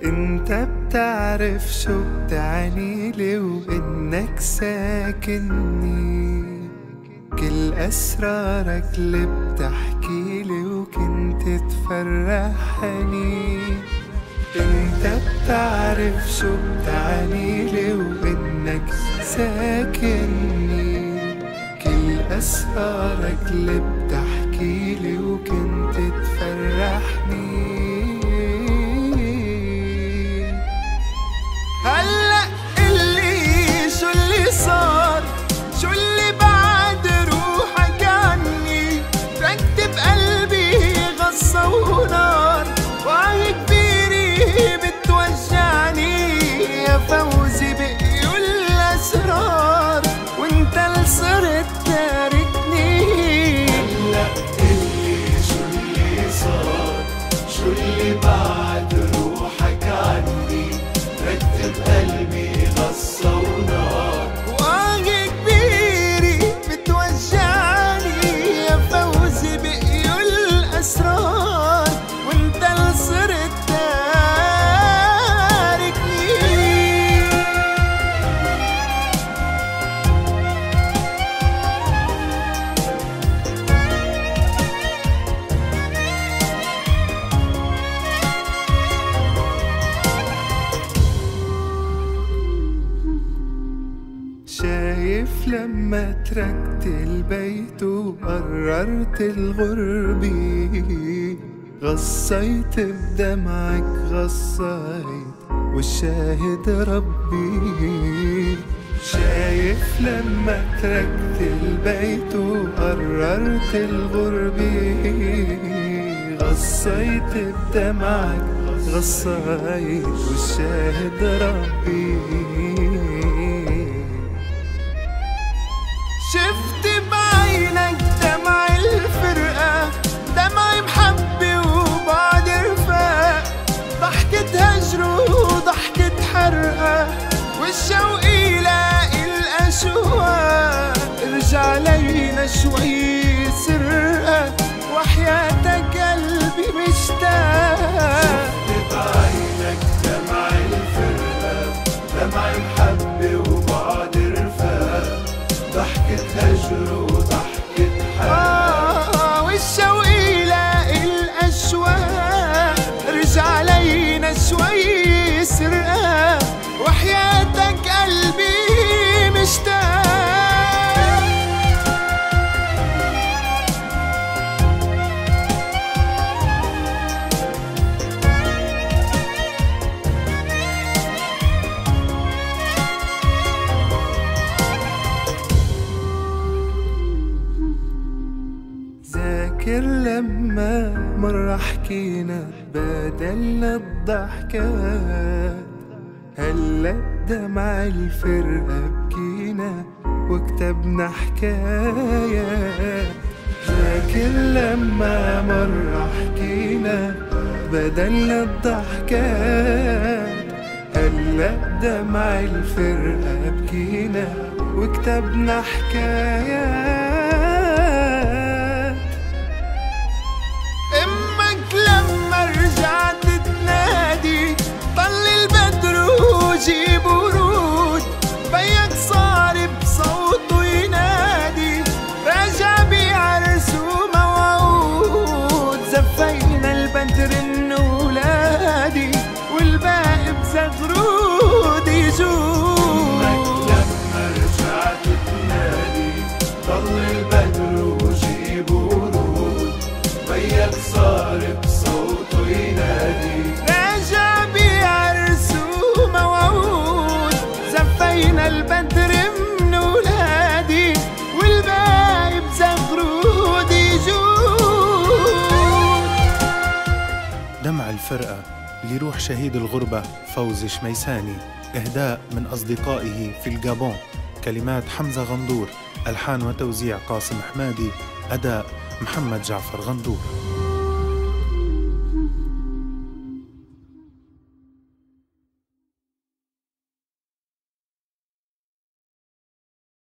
انت بتعرف شو بتعنيلي وانك ساكنني، كل اسرارك اللي بتحكيلي وكنت تفرحني. انت بتعرف شو بتعنيلي وانك ساكنني، كل اسرارك اللي بتحكيلي وكنت تفرحني. هلأ قلي شو اللي صار، شو اللي بعد روحك عني، ركت بقلبي غصة ونار، وعي كبيري بتوجعني يا فوزي بقيوا الأسرار، وانت اللي صرت تاركني. هلأ قلي شو اللي صار، شو اللي بعد روحك عني، ركت بقلبي غصة ونار، وعي كبيري بتوجعني يا فوزي بقيوا الأسرار، وانت اللي صرت تاركني. شايف لما تركت البيت وقررت الغربة، غصيت بدمعك غصيت والشاهد ربي. شايف لما تركت البيت وقررت الغربة، غصيت بدمعك غصيت والشاهد ربي. شفت بعينك دمع الفرقة، دمع محبة وبعد رفاق، ضحكة هجر وضحكة حرقة، والشوق يلاقي الأشواق. ارجع لينا شوي سرقة، وحياتك قلبي مشتاق. شفت بعينك دمع الفرقة، دمع محبة وبعد رفاق، ضحكة هجر وضحكة حرقة، والشوق يلاقي الأشواق. رجع لينا شوي سرقة، وحياتك قلبي مشتاق. ذاكر لما مرة حكينا بدلنا الضحكات، هلا دمع الفرقة بكينا وكتبنا حكايات. ذاكر لما مرة حكينا بدلنا الضحكات، هلا دمع الفرقة بكينا وكتبنا حكايات. امك لما رجعت تنادي، طل البدر وجيب ورود، بيك صار بصوته ينادي، راجع بعرس وموعود. زفينا البدر من ولادي، والباقي بزغرود يجود. لما رجعت تنادي، طل البدر وجيب ورود، بيك صار بصوته ينادي، راجع بعرس وموعود. زفينا البدر من ولادي، والباقي بزغرود يجود. دمع الفرقة لروح شهيد الغربة فوزي شميساني، إهداء من أصدقائه في الجابون. كلمات حمزة غندور، ألحان وتوزيع قاسم حمادي، أداء محمد جعفر غندور.